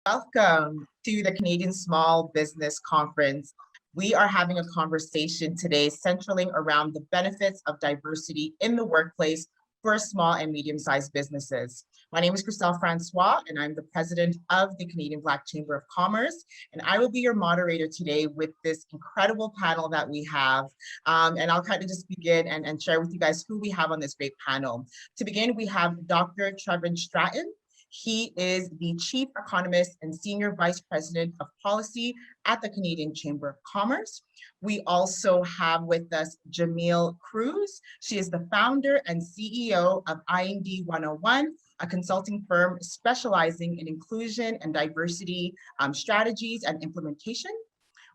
Welcome to the Canadian Small Business Conference. We are having a conversation today centering around the benefits of diversity in the workplace for small and medium-sized businesses. My name is Christelle Francois, and I'm the president of the Canadian Black Chamber of Commerce, and I will be your moderator today with this incredible panel that we have. And I'll kind of just begin and share with you guys who we have on this great panel. To begin, we have Dr. Trevin Stratton. He is the Chief Economist and Senior Vice President of Policy at the Canadian Chamber of Commerce. We also have with us Jamil Cruz. She is the founder and CEO of IND 101, a consulting firm specializing in inclusion and diversity strategies and implementation.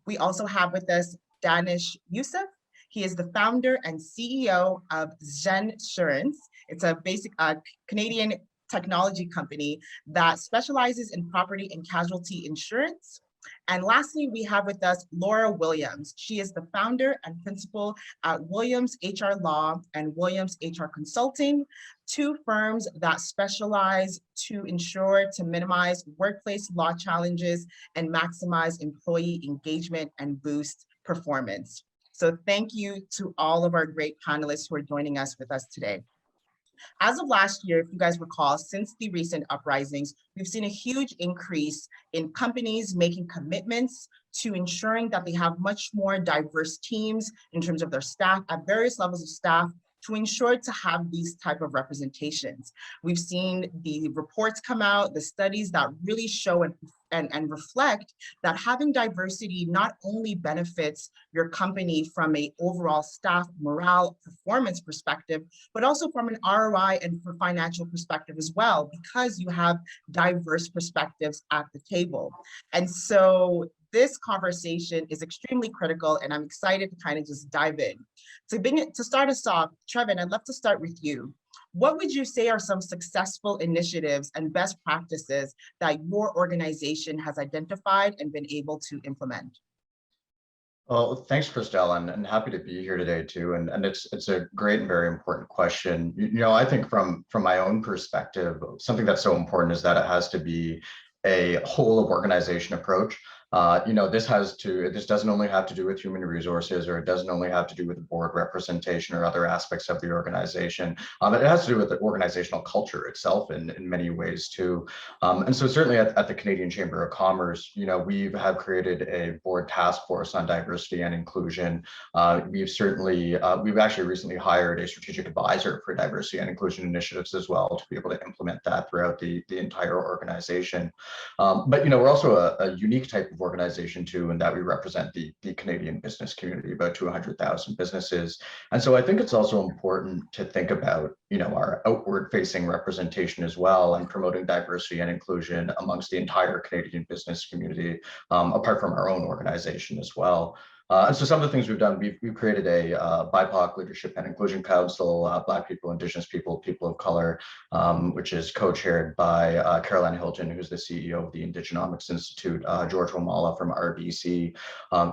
We also have with us Danish Youssef. He is the founder and CEO of Zensurance. It's a basic Canadian technology company that specializes in property and casualty insurance. And lastly, we have with us Laura Williams. She is the founder and principal at Williams HR Law and Williams HR Consulting, two firms that specialize to minimize workplace law challenges and maximize employee engagement and boost performance. So thank you to all of our great panelists who are joining us today. As of last year, if you guys recall, since the recent uprisings, we've seen a huge increase in companies making commitments to ensuring that they have much more diverse teams in terms of their staff at various levels of staff to ensure to have these type of representations. We've seen the reports come out, the studies that really show and reflect that having diversity not only benefits your company from an overall staff morale performance perspective, but also from an ROI and for financial perspective as well, because you have diverse perspectives at the table. And so this conversation is extremely critical, and I'm excited to kind of just dive in. To start us off, Trevin, I'd love to start with you. What would you say are some successful initiatives and best practices that your organization has identified and been able to implement? Well, thanks, Christelle, and happy to be here today too. And it's a great and very important question. I think from my own perspective, something that's so important is that it has to be a whole of organization approach. This doesn't only have to do with human resources, or it doesn't only have to do with board representation or other aspects of the organization. It has to do with the organizational culture itself in many ways too. And so certainly at the Canadian Chamber of Commerce, we have created a board task force on diversity and inclusion. We've actually recently hired a strategic advisor for diversity and inclusion initiatives as well to be able to implement that throughout the entire organization. But we're also a unique type of organization too, in that we represent the Canadian business community, about 200,000 businesses. And so I think it's also important to think about, our outward facing representation as well, and promoting diversity and inclusion amongst the entire Canadian business community, apart from our own organization as well. And so some of the things we've done, we've created a BIPOC Leadership and Inclusion Council, Black people, Indigenous people, people of color, which is co-chaired by Caroline Hilton, who's the CEO of the Indigenomics Institute, George Wamala from RBC,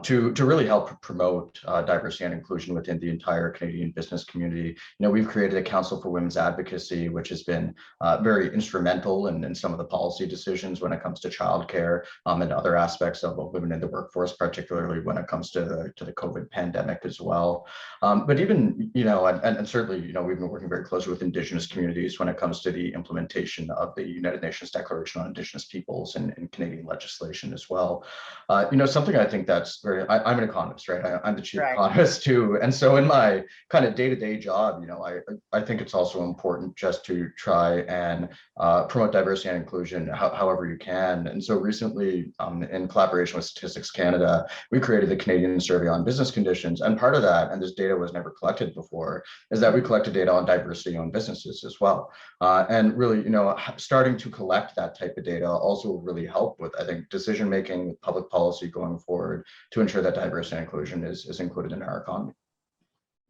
to really help promote diversity and inclusion within the entire Canadian business community. We've created a Council for Women's Advocacy, which has been very instrumental in some of the policy decisions when it comes to childcare and other aspects of women in the workforce, particularly when it comes to the COVID pandemic as well. But even, and certainly, we've been working very closely with Indigenous communities when it comes to the implementation of the United Nations Declaration on Indigenous Peoples and Canadian legislation as well. Something I think that's I'm an economist, right? I'm the chief economist too. And so in my kind of day-to-day job, I think it's also important just to try and promote diversity and inclusion however you can. And so recently, in collaboration with Statistics Canada, we created the Canadian Survey on Business Conditions. And part of that, and this data was never collected before, is that we collected data on diversity-owned businesses as well. And really, starting to collect that type of data also will really help with, I think, decision-making with public policy going forward to ensure that diversity and inclusion is included in our economy.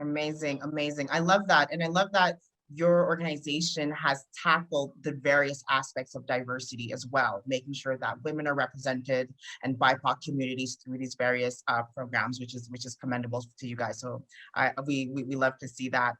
Amazing, amazing. I love that. And I love that your organization has tackled the various aspects of diversity as well, making sure that women are represented and BIPOC communities through these various programs, which is commendable to you guys. So we love to see that.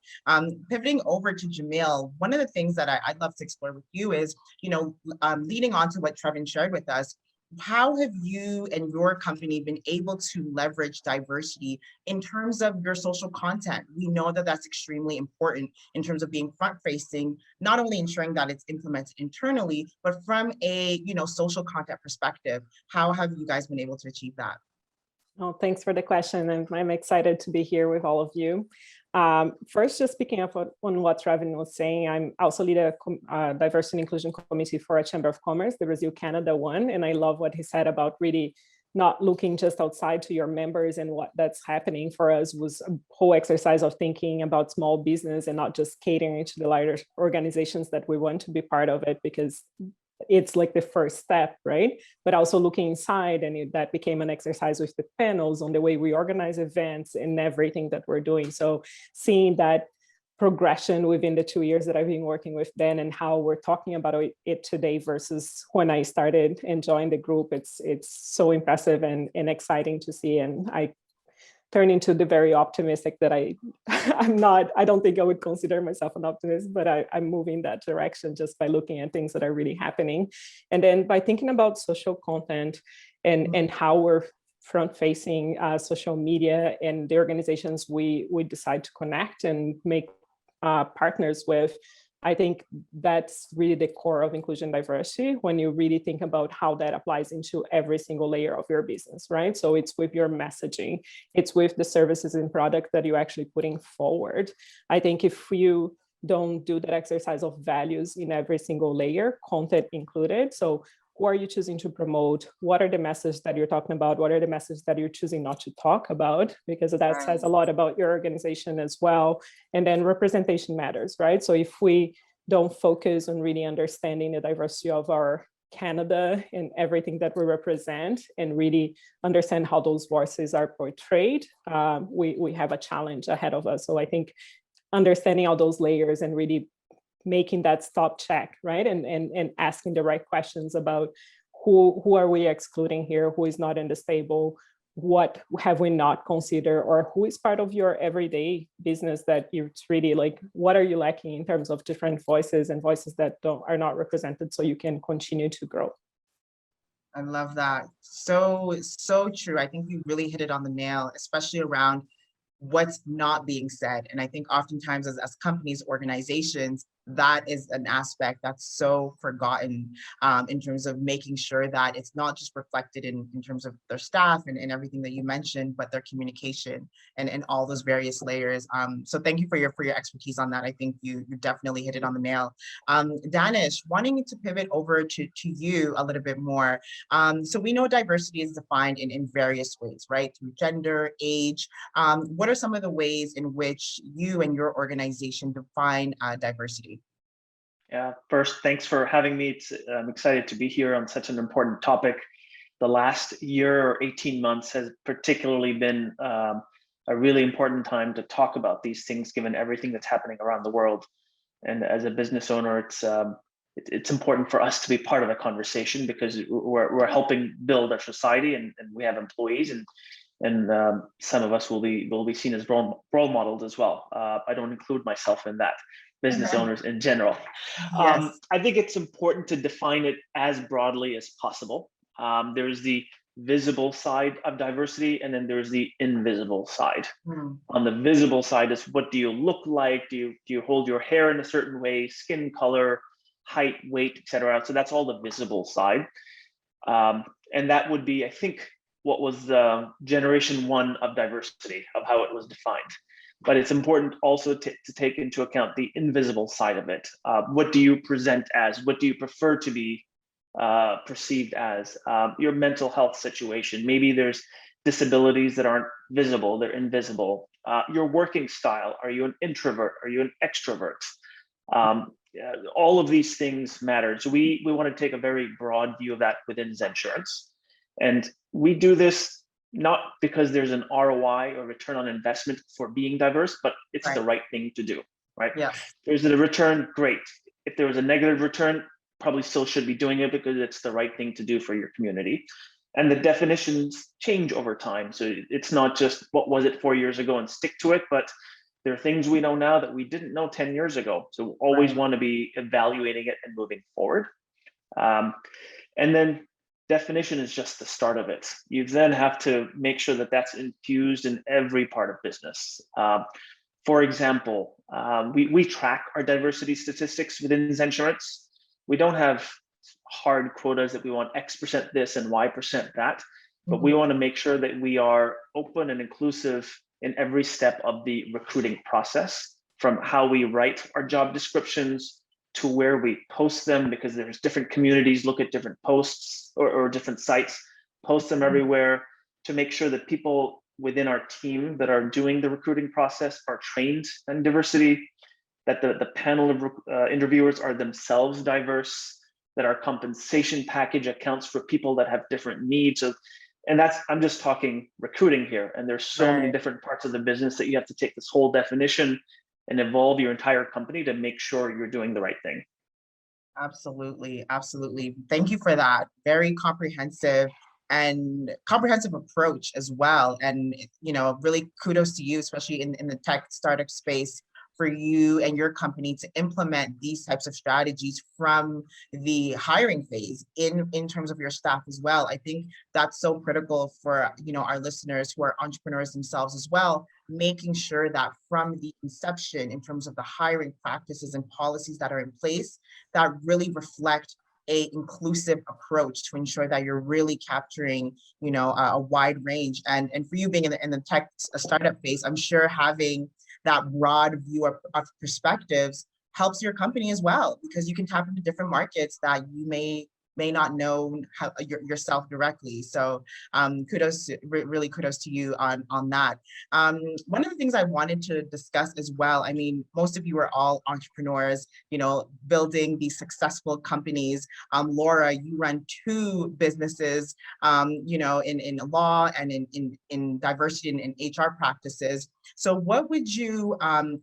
Pivoting over to Jamil, one of the things that I'd love to explore with you is, leading on to what Trevin shared with us, how have you and your company been able to leverage diversity in terms of your social content? We know that that's extremely important in terms of being front facing, not only ensuring that it's implemented internally, but from a social content perspective. How have you guys been able to achieve that? Oh, thanks for the question. I'm excited to be here with all of you. First, just picking up on what Trevin was saying, I'm also lead a diversity and inclusion committee for a Chamber of Commerce, the Brazil-Canada one. And I love what he said about really not looking just outside to your members, and what that's happening for us was a whole exercise of thinking about small business and not just catering to the larger organizations that we want to be part of it, because it's like the first step, right? But also looking inside, and that became an exercise with the panels on the way we organize events and everything that we're doing. So seeing that progression within the 2 years that I've been working with Ben, and how we're talking about it today versus when I started and joined the group, it's so impressive and exciting to see. And I turn into the very optimistic that I'm not. I don't think I would consider myself an optimist, but I'm moving that direction just by looking at things that are really happening. And then by thinking about social content and how we're front-facing social media and the organizations we decide to connect and make partners with, I think that's really the core of inclusion diversity when you really think about how that applies into every single layer of your business, right? So it's with your messaging, it's with the services and products that you're actually putting forward. I think if you don't do that exercise of values in every single layer, content included, so who are you choosing to promote? What are the messages that you're talking about? What are the messages that you're choosing not to talk about? Because that says a lot about your organization as well. And then representation matters, right? So if we don't focus on really understanding the diversity of our Canada and everything that we represent, and really understand how those voices are portrayed, we have a challenge ahead of us. So I think understanding all those layers and really making that stop check, right? And asking the right questions about who are we excluding here, who is not in the stable, what have we not considered, or who is part of your everyday business that it's really like, what are you lacking in terms of different voices and voices that are not represented, so you can continue to grow. I love that. So true. I think you really hit it on the nail, especially around what's not being said. And I think oftentimes as companies, organizations, that is an aspect that's so forgotten in terms of making sure that it's not just reflected in terms of their staff and everything that you mentioned, but their communication and all those various layers. So thank you for your expertise on that. I think you definitely hit it on the nail. Danish, wanting to pivot over to you a little bit more. So we know diversity is defined in various ways, right? Through gender, age. What are some of the ways in which you and your organization define diversity? Yeah, first, thanks for having me. I'm excited to be here on such an important topic. The last year or 18 months has particularly been a really important time to talk about these things, given everything that's happening around the world. And as a business owner, it's important for us to be part of the conversation, because we're helping build our society, and we have employees, and some of us will be seen as role models as well. I don't include myself in that. Business owners in general. Yes. I think it's important to define it as broadly as possible. There's the visible side of diversity, and then there's the invisible side. On the visible side is, what do you look like? Do you hold your hair in a certain way, skin color, height, weight, etc.? So that's all the visible side. And that would be, I think, what was the generation one of diversity, of how it was defined. But it's important also to take into account the invisible side of it. What do you present as? What do you prefer to be perceived as? Your mental health situation. Maybe there's disabilities that aren't visible, they're invisible. Your working style. Are you an introvert? Are you an extrovert? All of these things matter. So we want to take a very broad view of that within Zensurance. And we do this not because there's an ROI or return on investment for being diverse, but it's the right thing to do. right? Yeah. If there's a return, great. If there was a negative return, probably still should be doing it because it's the right thing to do for your community. And the definitions change over time. So it's not just what was it 4 years ago and stick to it, but there are things we know now that we didn't know 10 years ago. So we always want to be evaluating it and moving forward. And then definition is just the start of it. You then have to make sure that that's infused in every part of business. For example, we track our diversity statistics within Zensurance. We don't have hard quotas that we want X% this and Y% that, but we want to make sure that we are open and inclusive in every step of the recruiting process, from how we write our job descriptions to where we post them, because there's different communities look at different posts or different sites, post them everywhere, to make sure that people within our team that are doing the recruiting process are trained in diversity, that the panel of interviewers are themselves diverse, that our compensation package accounts for people that have different needs. And that's, I'm just talking recruiting here. And there's so many different parts of the business that you have to take this whole definition and evolve your entire company to make sure you're doing the right thing. Absolutely. Absolutely. Thank you for that. Very comprehensive approach as well. And, you know, really kudos to you, especially in the tech startup space, for you and your company to implement these types of strategies from the hiring phase in terms of your staff as well. I think that's so critical for, you know, our listeners who are entrepreneurs themselves as well, making sure that from the inception, in terms of the hiring practices and policies that are in place, that really reflect a inclusive approach to ensure that you're really capturing, you know, a wide range. And for you being in the tech startup phase, I'm sure having that broad view of perspectives helps your company as well, because you can tap into different markets that you may not know yourself directly. So really kudos to you on that. One of the things I wanted to discuss as well, I mean, most of you are all entrepreneurs, you know, building these successful companies. Laura, you run 2 businesses, you know, in law and in diversity and in HR practices. So what would you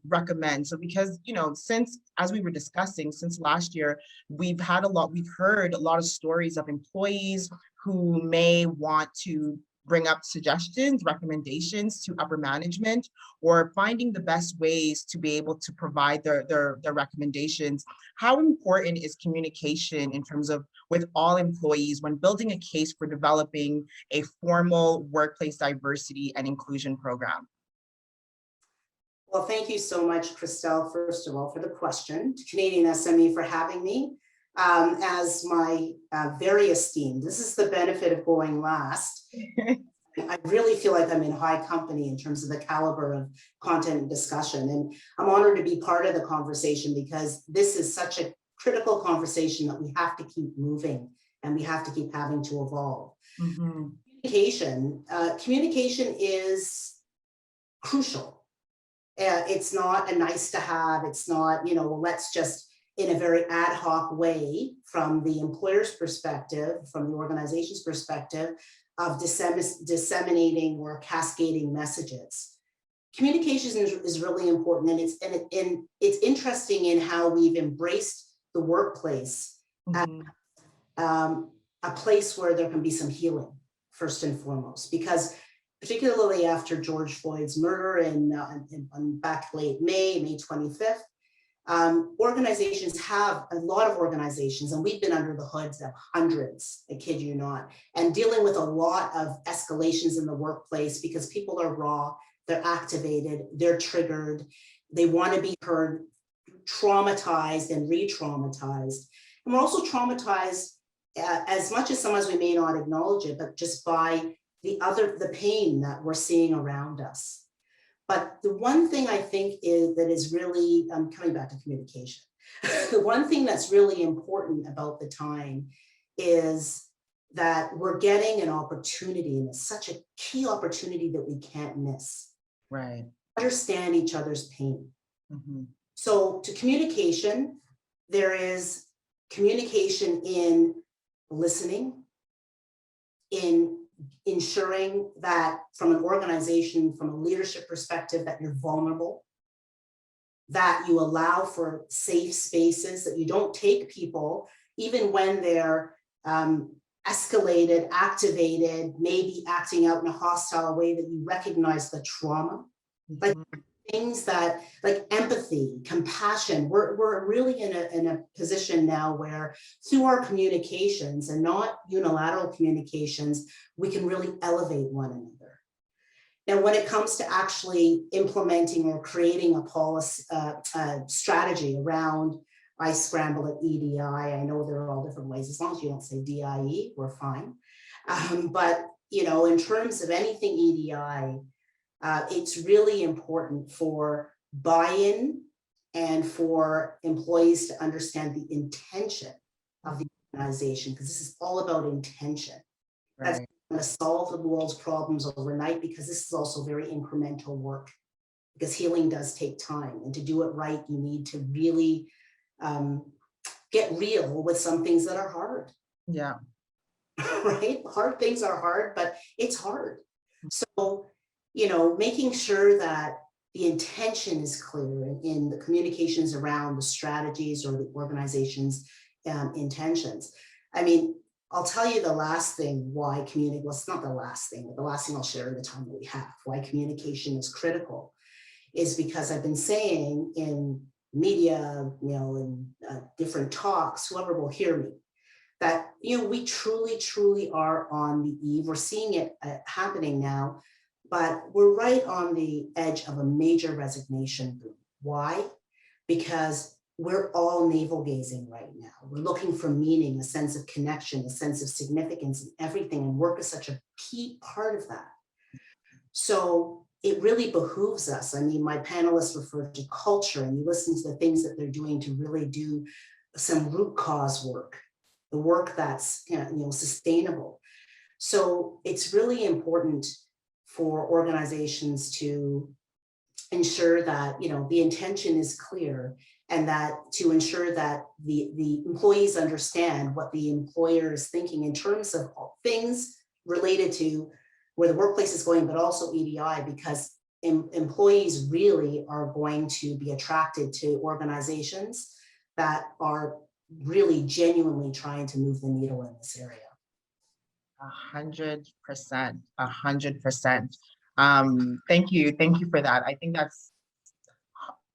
recommend? So because, you know, since, as we were discussing, since last year, we've heard a lot of stories of employees who may want to bring up suggestions, recommendations to upper management, or finding the best ways to be able to provide their recommendations. How important is communication in terms of with all employees when building a case for developing a formal workplace diversity and inclusion program? Well, thank you so much, Christelle, first of all, for the question, to Canadian SME for having me as my very esteemed. This is the benefit of going last. I really feel like I'm in high company in terms of the caliber of content and discussion. And I'm honored to be part of the conversation, because this is such a critical conversation that we have to keep moving and we have to keep having to evolve. Communication is crucial. It's not a nice to have. It's not, you know, let's just in a very ad hoc way from the employer's perspective, from the organization's perspective of disseminating or cascading messages. Communication is really important, and it's interesting in how we've embraced the workplace as a place where there can be some healing first and foremost, because particularly after George Floyd's murder in back late May 25th, organizations have, a lot of organizations, and we've been under the hoods of hundreds, I kid you not, and dealing with a lot of escalations in the workplace because people are raw, they're activated, they're triggered, they want to be heard, traumatized and re-traumatized. And we're also traumatized as much as sometimes we may not acknowledge it, but just by the pain that we're seeing around us. But the one thing I think is really, I'm coming back to communication. The one thing that's really important about the time is that we're getting an opportunity, and it's such a key opportunity that we can't miss. Right. Understand each other's pain. So to communication, there is communication in listening, in ensuring that from an organization, from a leadership perspective, that you're vulnerable, that you allow for safe spaces, that you don't take people, even when they're escalated, activated, maybe acting out in a hostile way, that you recognize the trauma. Like things that, like empathy, compassion, we're really in a position now where through our communications, and not unilateral communications, we can really elevate one another. Now, when it comes to actually implementing or creating a policy strategy around, I scramble at EDI. I know there are all different ways. As long as you don't say DIE, we're fine. But in terms of anything EDI, it's really important for buy-in and for employees to understand the intention of the organization, because this is all about intention. That's going to solve the world's problems overnight, because this is also very incremental work, because healing does take time, and to do it right, you need to really get real with some things that are hard. Yeah. Right? Hard things are hard, but it's hard. So, making sure that the intention is clear in the communications around the strategies or the organization's intentions. I mean, I'll tell you the last thing why well, it's not the last thing, but the last thing I'll share in the time that we have, why communication is critical, is because I've been saying in media, in different talks, whoever will hear me, that, we truly are on the eve. We're seeing it happening now, but we're right on the edge of a major resignation boom. Why? Because we're all navel gazing right now. We're looking for meaning, a sense of connection, a sense of significance in everything, and work is such a key part of that. So it really behooves us. I mean, my panelists refer to culture, and you listen to the things that they're doing to really do some root cause work, the work that's sustainable. So it's really important for organizations to ensure that the intention is clear, and that to ensure that the employees understand what the employer is thinking in terms of things related to where the workplace is going, but also EDI, because employees really are going to be attracted to organizations that are really genuinely trying to move the needle in this area. 100%, 100%. Thank you for that. I think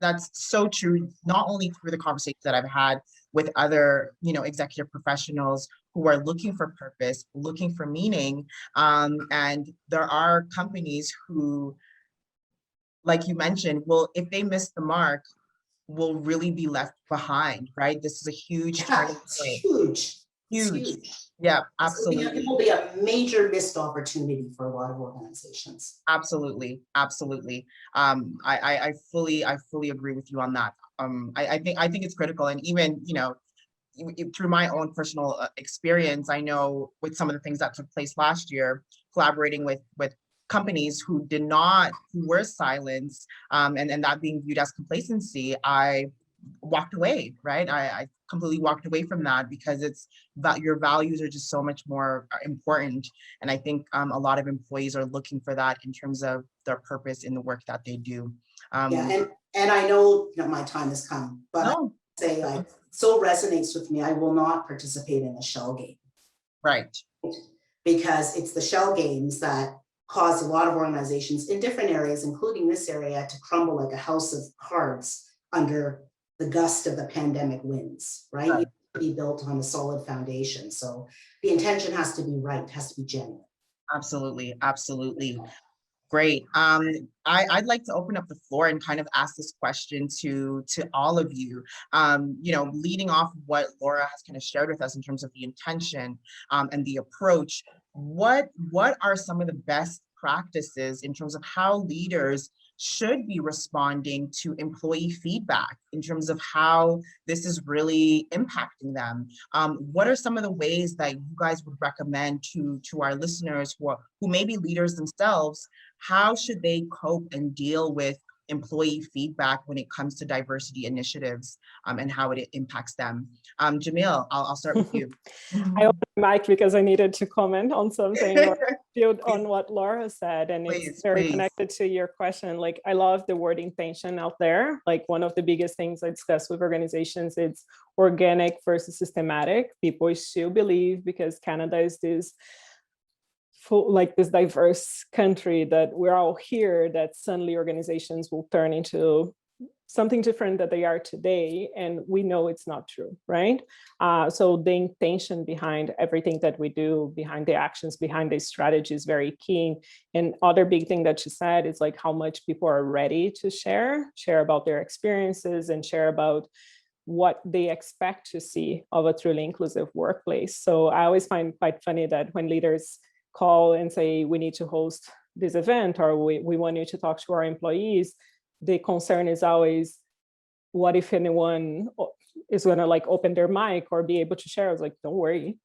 that's so true, not only through the conversations that I've had with other, executive professionals who are looking for purpose, looking for meaning. And there are companies who, like you mentioned, if they miss the mark, will really be left behind, right? This is a huge turning point. Huge. Yeah, absolutely. It will be a major missed opportunity for a lot of organizations. Absolutely. I fully agree with you on that. I think it's critical, and even through my own personal experience, I know with some of the things that took place last year, collaborating with companies who were silenced, and that being viewed as complacency, I walked away, right? I completely walked away from that, because it's that your values are just so much more important. And I think a lot of employees are looking for that in terms of their purpose in the work that they do. Yeah, and I know my time has come, but no. I say so resonates with me. I will not participate in a shell game. Right. Because it's the shell games that cause a lot of organizations in different areas, including this area, to crumble like a house of cards under the gust of the pandemic winds, right? You have to be built on a solid foundation. So the intention has to be right, has to be genuine. Absolutely. Great. I'd like to open up the floor and kind of ask this question to all of you. Leading off of what Laura has kind of shared with us in terms of the intention and the approach, what are some of the best practices in terms of how leaders should be responding to employee feedback in terms of how this is really impacting them? What are some of the ways that you guys would recommend to our listeners who may be leaders themselves? How should they cope and deal with employee feedback when it comes to diversity initiatives and how it impacts them. Jamil, I'll start with you. I opened my mic because I needed to comment on something or build on what Laura said, and it's very connected to your question. Like, I love the word intention out there. Like, one of the biggest things I discuss with organizations, it's organic versus systematic. People still believe, because Canada is this like this diverse country, that we're all here, that suddenly organizations will turn into something different that they are today, and we know it's not true, right? So the intention behind everything that we do, behind the actions, behind the strategy is very key. And other big thing that you said is like how much people are ready to share about their experiences and share about what they expect to see of a truly inclusive workplace. So I always find quite funny that when leaders call and say, we need to host this event, or we want you to talk to our employees, the concern is always, what if anyone is going to like open their mic or be able to share? I was like, don't worry.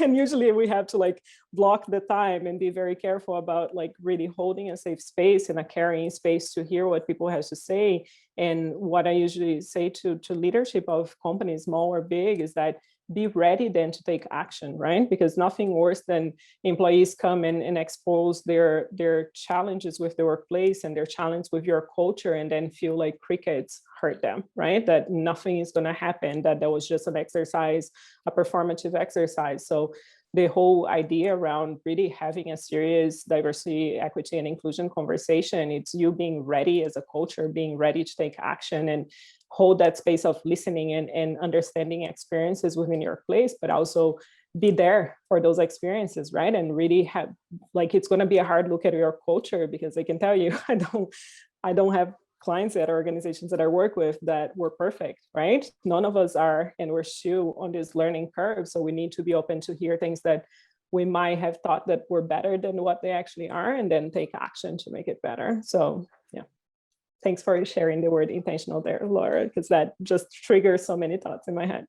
And usually we have to like block the time and be very careful about like really holding a safe space and a caring space to hear what people have to say. And what I usually say to leadership of companies, small or big, is that be ready then to take action, right? Because nothing worse than employees come and expose their challenges with the workplace and their challenge with your culture, and then feel like crickets hurt them, right? That nothing is going to happen, that was just an exercise, a performative exercise. So the whole idea around really having a serious diversity, equity, and inclusion conversation, it's you being ready as a culture, being ready to take action and hold that space of listening and understanding experiences within your place, but also be there for those experiences, right? And really have, like, it's going to be a hard look at your culture, because I can tell you, I don't have clients at organizations that I work with that were perfect, right? None of us are, and we're still on this learning curve. So we need to be open to hear things that we might have thought that were better than what they actually are, and then take action to make it better. So yeah. Thanks for sharing the word intentional there, Laura, because that just triggers so many thoughts in my head.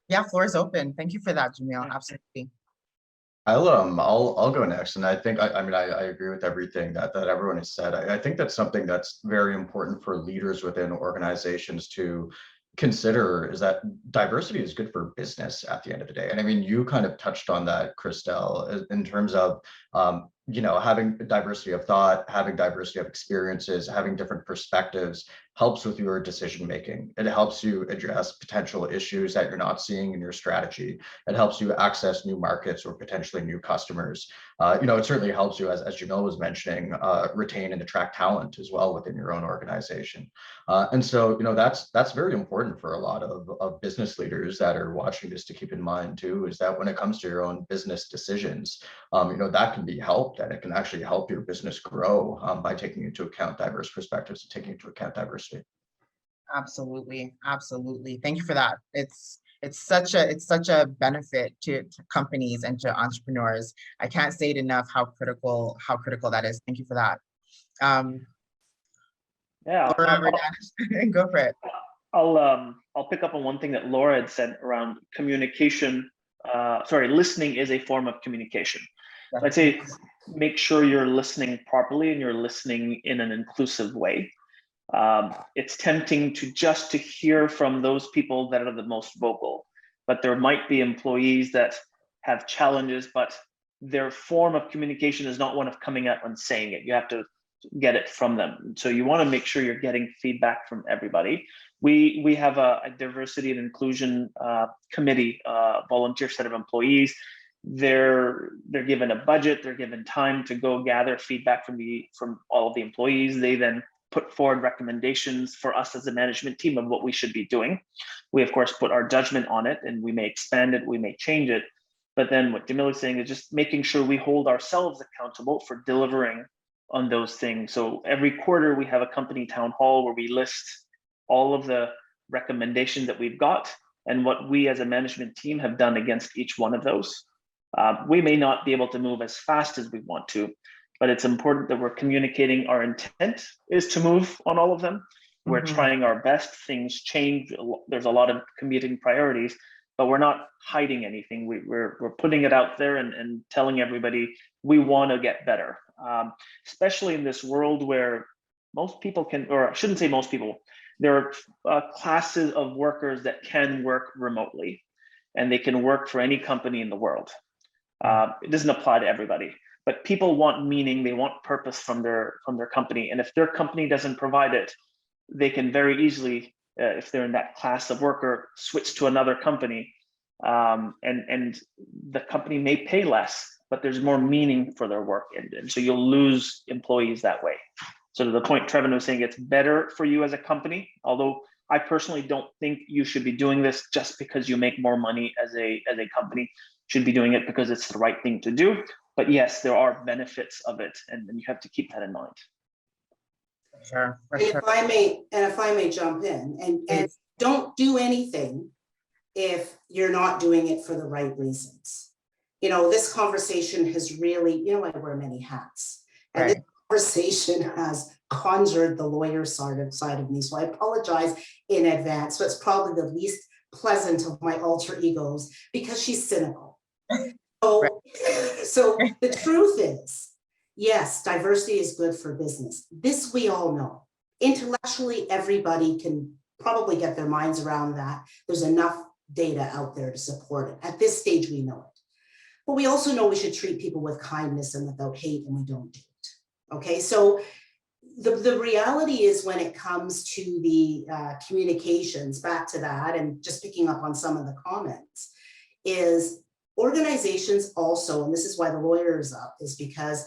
Yeah, floor is open. Thank you for that, Jamil. Absolutely. I'll go next, and I think I mean I agree with everything that everyone has said. I think that's something that's very important for leaders within organizations to consider, is that diversity is good for business at the end of the day. And I mean, you kind of touched on that, Christelle, in terms of having diversity of thought, having diversity of experiences, having different perspectives helps with your decision making. It helps you address potential issues that you're not seeing in your strategy. It helps you access new markets or potentially new customers. It certainly helps you, as Jamil was mentioning, retain and attract talent as well within your own organization. And so, that's very important for a lot of business leaders that are watching this to keep in mind too, is that when it comes to your own business decisions, that can be helped, and it can actually help your business grow by taking into account diverse perspectives and taking into account diversity. Absolutely. Absolutely. Thank you for that. It's such a benefit to companies and to entrepreneurs. I can't say it enough how critical that is. Thank you for that. Yeah, Laura, go for it. I'll pick up on one thing that Laura had said around communication. Listening is a form of communication. So I'd say make sure you're listening properly and you're listening in an inclusive way. It's tempting to hear from those people that are the most vocal, but there might be employees that have challenges, but their form of communication is not one of coming out and saying it. You have to get it from them. So you want to make sure you're getting feedback from everybody. We have a diversity and inclusion committee, volunteer set of employees. They're given a budget, they're given time to go gather feedback from all of the employees. They then put forward recommendations for us as a management team of what we should be doing. We of course put our judgment on it, and we may expand it, we may change it. But then what Jamil is saying is just making sure we hold ourselves accountable for delivering on those things. So every quarter we have a company town hall where we list all of the recommendations that we've got and what we as a management team have done against each one of those. We may not be able to move as fast as we want to, but it's important that we're communicating our intent is to move on all of them. We're trying our best. Things change. There's a lot of competing priorities, but we're not hiding anything. We're putting it out there and telling everybody we want to get better. especially in this world where most people can, or I shouldn't say most people, there are classes of workers that can work remotely, and they can work for any company in the world. It doesn't apply to everybody, but people want meaning, they want purpose from their company, and if their company doesn't provide it, they can very easily, if they're in that class of worker, switch to another company, and the company may pay less, but there's more meaning for their work, and so you'll lose employees that way. So to the point Trevin was saying, it's better for you as a company, although I personally don't think you should be doing this just because you make more money as a company. You should be doing it because it's the right thing to do. But yes, there are benefits of it, and you have to keep that in mind. Sure, for And sure. if I may jump in, and don't do anything if you're not doing it for the right reasons. You know, this conversation has really, you know, I wear many hats, and this conversation has conjured the lawyer side of me. So I apologize in advance. So it's probably the least pleasant of my alter egos because she's cynical. So the truth is, yes, diversity is good for business. This we all know. Intellectually, everybody can probably get their minds around that. There's enough data out there to support it. At this stage, we know it. But we also know we should treat people with kindness and without hate, and we don't do it. Okay, so the reality is when it comes to the communications, back to that, and just picking up on some of the comments, is organizations also, and this is why the lawyer is up, is because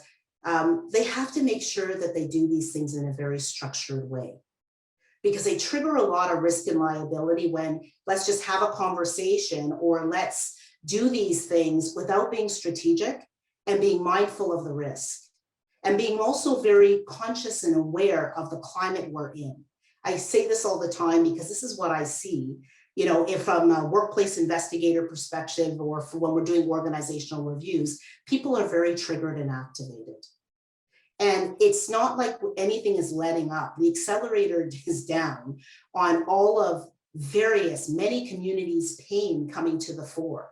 they have to make sure that they do these things in a very structured way, because they trigger a lot of risk and liability when let's just have a conversation or let's do these things without being strategic and being mindful of the risk and being also very conscious and aware of the climate we're in. I say this all the time because this is what I see. You know, if from a workplace investigator perspective or for when we're doing organizational reviews, people are very triggered and activated. And it's not like anything is letting up. The accelerator is down on all of many communities' pain coming to the fore,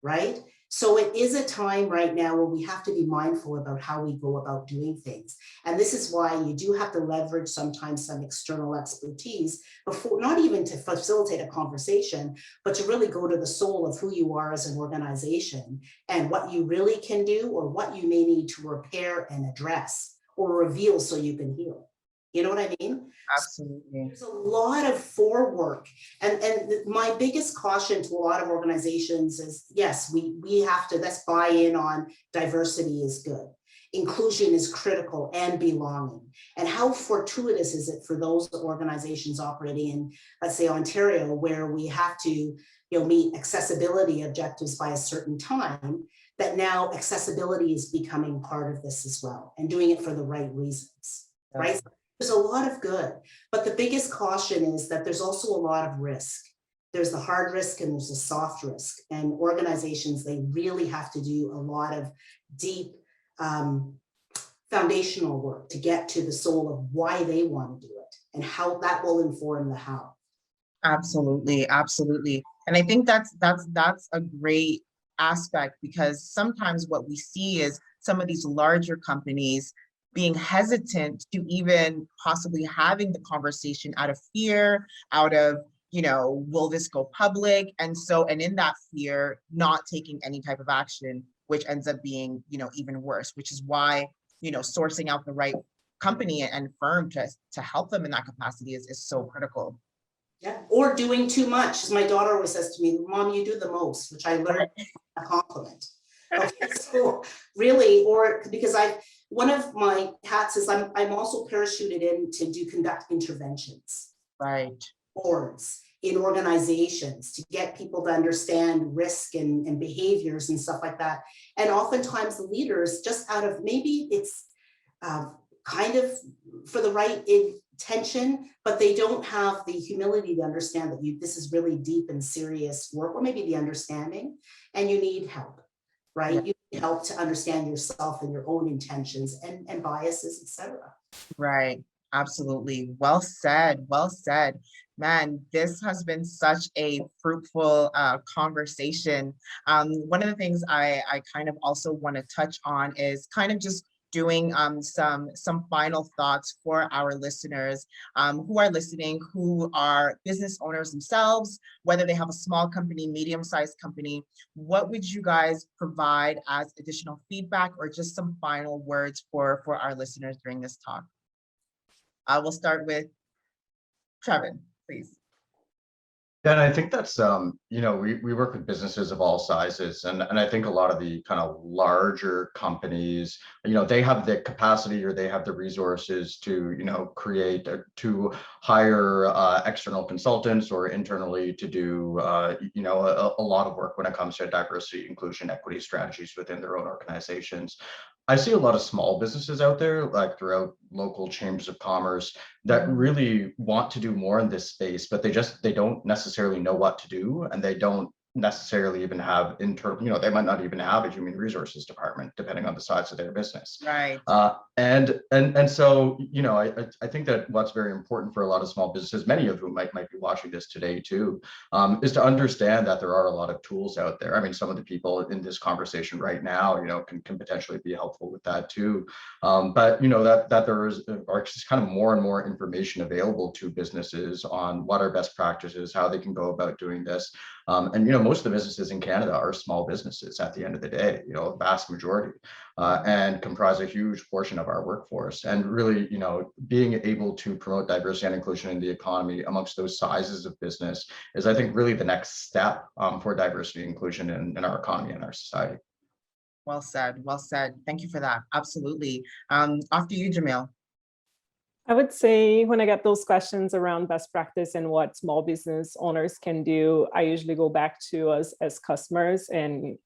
right? So it is a time right now where we have to be mindful about how we go about doing things. And this is why you do have to leverage sometimes some external expertise before, not even to facilitate a conversation, but to really go to the soul of who you are as an organization and what you really can do or what you may need to repair and address or reveal so you can heal. You know what I mean? Absolutely. There's a lot of forework. And my biggest caution to a lot of organizations is, yes, we have to, let's buy in on diversity is good. Inclusion is critical and belonging. And how fortuitous is it for those organizations operating in, let's say, Ontario, where we have to, meet accessibility objectives by a certain time, that now accessibility is becoming part of this as well and doing it for the right reasons, right? There's a lot of good, but the biggest caution is that there's also a lot of risk. There's the hard risk and there's the soft risk. And organizations, they really have to do a lot of deep foundational work to get to the soul of why they want to do it and how that will inform the how. Absolutely, absolutely. And I think that's a great aspect, because sometimes what we see is some of these larger companies being hesitant to even possibly having the conversation out of fear, out of, will this go public? And in that fear, not taking any type of action, which ends up being, even worse, which is why, sourcing out the right company and firm to help them in that capacity is so critical. Yeah, or doing too much. As my daughter always says to me, Mom, you do the most, which I learned a compliment. Okay, so really, or because one of my hats is I'm also parachuted in to conduct interventions. Right. Boards, in organizations, to get people to understand risk and behaviors and stuff like that. And oftentimes the leaders, just out of, maybe it's kind of for the right intention, but they don't have the humility to understand that this is really deep and serious work, or maybe the understanding, and you need help. Right? Yeah. You need help to understand yourself and your own intentions and biases, etc. Right. Absolutely. Well said. Well said. Man, this has been such a fruitful conversation. One of the things I kind of also want to touch on is kind of just doing some final thoughts for our listeners who are listening, who are business owners themselves, whether they have a small company, medium-sized company. What would you guys provide as additional feedback or just some final words for our listeners during this talk? We'll start with Trevin, please. Yeah, and I think that's we work with businesses of all sizes, and I think a lot of the kind of larger companies, they have the capacity or they have the resources to create to hire external consultants or internally to do a lot of work when it comes to diversity, inclusion, equity strategies within their own organizations. I see a lot of small businesses out there, like throughout local chambers of commerce, that really want to do more in this space, but they don't necessarily know what to do, and they don't necessarily even have internal, they might not even have a human resources department, depending on the size of their business. Right. And so, I think that what's very important for a lot of small businesses, many of whom might be watching this today too, is to understand that there are a lot of tools out there. I mean, some of the people in this conversation right now, can potentially be helpful with that too. But that there are just kind of more and more information available to businesses on what are best practices, how they can go about doing this. And most of the businesses in Canada are small businesses at the end of the day, a vast majority, and comprise a huge portion of our workforce. And really, being able to promote diversity and inclusion in the economy amongst those sizes of business is, I think, really the next step for diversity and inclusion in our economy and our society. Well said. Well said. Thank you for that. Absolutely. After you, Jamil. I would say when I get those questions around best practice and what small business owners can do, I usually go back to us as customers and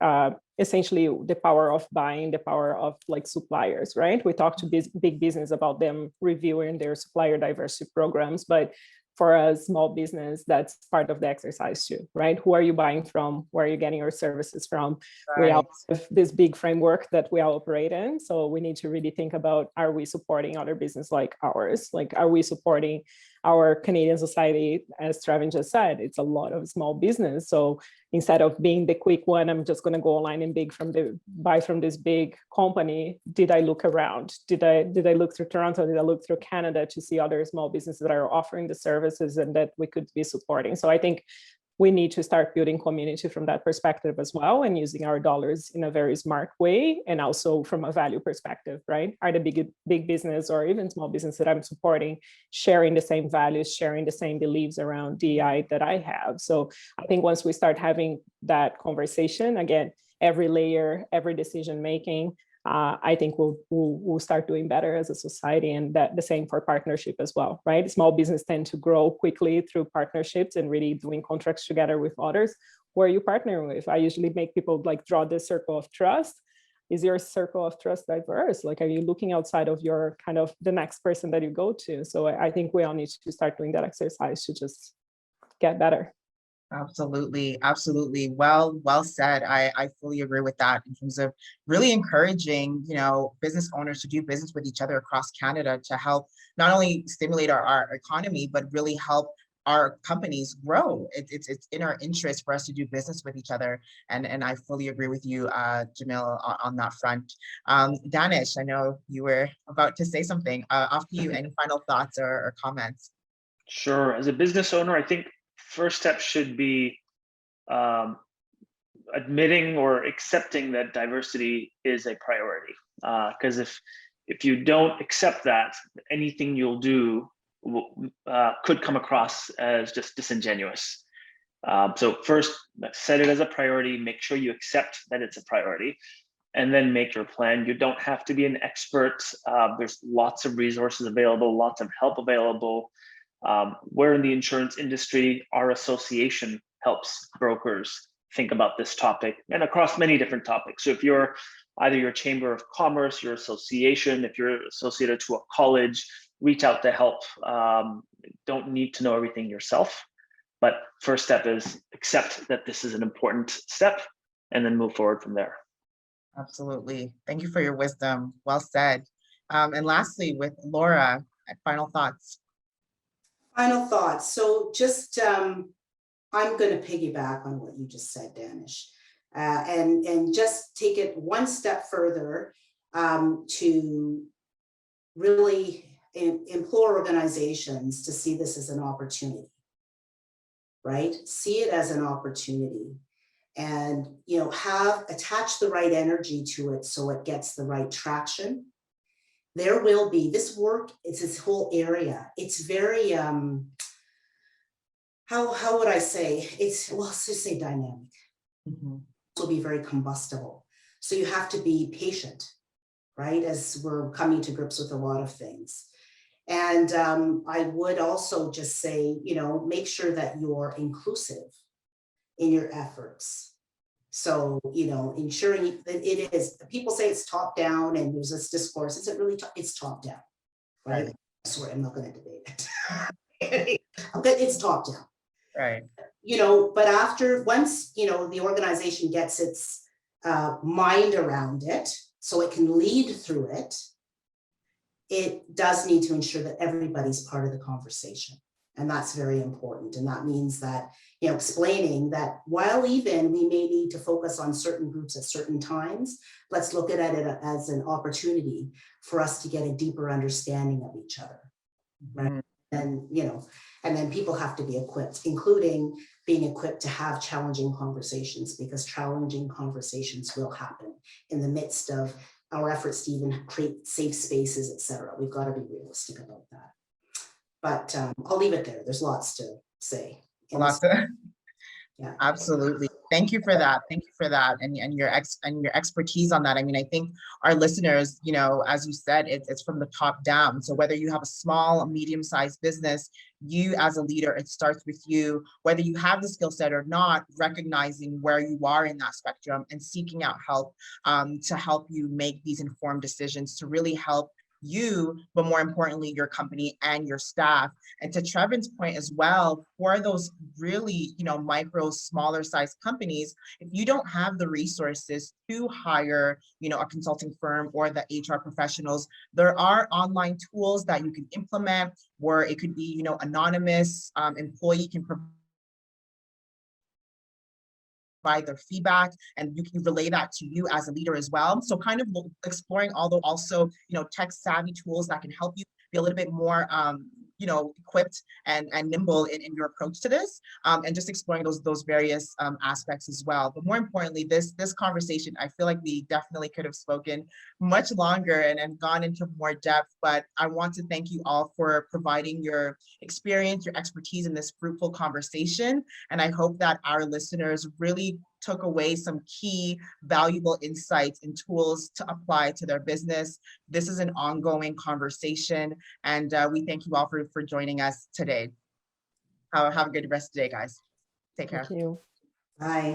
essentially the power of buying, the power of like suppliers, right? We talk to big business about them reviewing their supplier diversity programs, but for a small business, that's part of the exercise too, right? Who are you buying from? Where are you getting your services from? Right. We all have this big framework that we all operate in. So we need to really think about, are we supporting other business like ours? Like, are we supporting our Canadian society? As Trevin just said, it's a lot of small business. So instead of being the quick one, I'm just going to go online and buy from this big company. Did I look around? Did I look through Toronto? Did I look through Canada to see other small businesses that are offering the services and that we could be supporting? So I think we need to start building community from that perspective as well, and using our dollars in a very smart way, and also from a value perspective, right? Are the big business or even small business that I'm supporting sharing the same values, sharing the same beliefs around DEI that I have? So I think once we start having that conversation, again, every layer, every decision making, I think we'll start doing better as a society, and that the same for partnership as well, right? Small business tend to grow quickly through partnerships and really doing contracts together with others. Who are you partnering with? I usually make people like draw this circle of trust. Is your circle of trust diverse? Like, are you looking outside of your kind of the next person that you go to? So I think we all need to start doing that exercise to just get better. Absolutely. Absolutely. Well said. I fully agree with that in terms of really encouraging, business owners to do business with each other across Canada to help not only stimulate our economy, but really help our companies grow. It's in our interest for us to do business with each other. And I fully agree with you, Jamil, on that front. Danish, I know you were about to say something. After you, any final thoughts or comments? Sure. As a business owner, I think first step should be admitting or accepting that diversity is a priority. Because if you don't accept that, anything you'll do could come across as just disingenuous. So first, set it as a priority, make sure you accept that it's a priority, and then make your plan. You don't have to be an expert. There's lots of resources available, lots of help available. We're in the insurance industry, our association helps brokers think about this topic and across many different topics. So if you're either your chamber of commerce, your association, if you're associated to a college, reach out to help. Don't need to know everything yourself, but first step is accept that this is an important step and then move forward from there. Absolutely. Thank you for your wisdom. Well said. And lastly, with Laura, final thoughts. Final thoughts. So just, I'm going to piggyback on what you just said, Danish, and just take it one step further. to really implore organizations to see this as an opportunity, right? See it as an opportunity, and attach the right energy to it so it gets the right traction. There will be this work, it's this whole area. It's very, how would I say? Let's just say dynamic. Mm-hmm. It will be very combustible. So you have to be patient, right? As we're coming to grips with a lot of things. And I would also just say, make sure that you're inclusive in your efforts. So, ensuring that it is, people say it's top down and there's this discourse. Is it really, it's top down, right? Right. I swear I'm not going to debate it. Okay, it's top down. Right. But once, the organization gets its mind around it, so it can lead through it, it does need to ensure that everybody's part of the conversation. And that's very important. And that means that, explaining that while even we may need to focus on certain groups at certain times, let's look at it as an opportunity for us to get a deeper understanding of each other. Right. Mm-hmm. And then people have to be equipped, including being equipped to have challenging conversations, because challenging conversations will happen in the midst of our efforts to even create safe spaces, et cetera. We've got to be realistic about that. But I'll leave it there. There's lots to say. Yeah, absolutely. Thank you for that. Thank you for that, and your expertise on that. I mean, I think our listeners, as you said, it's from the top down. So whether you have a small, medium-sized business, you as a leader, it starts with you. Whether you have the skill set or not, recognizing where you are in that spectrum and seeking out help to help you make these informed decisions to really help you, but more importantly, your company and your staff. And to Trevor's point as well, for those really, micro, smaller size companies, if you don't have the resources to hire, a consulting firm or the HR professionals, there are online tools that you can implement where it could be, anonymous employee can provide their feedback, and you can relay that to you as a leader as well. So kind of exploring also, tech savvy tools that can help you be a little bit more, equipped and nimble in your approach to this, and just exploring those various aspects as well. But more importantly, this conversation, I feel like we definitely could have spoken much longer and gone into more depth, but I want to thank you all for providing your experience, your expertise in this fruitful conversation. And I hope that our listeners really took away some key valuable insights and tools to apply to their business. This is an ongoing conversation, and we thank you all for joining us today. Have a good rest of the day, guys. Take care. Thank you. Bye.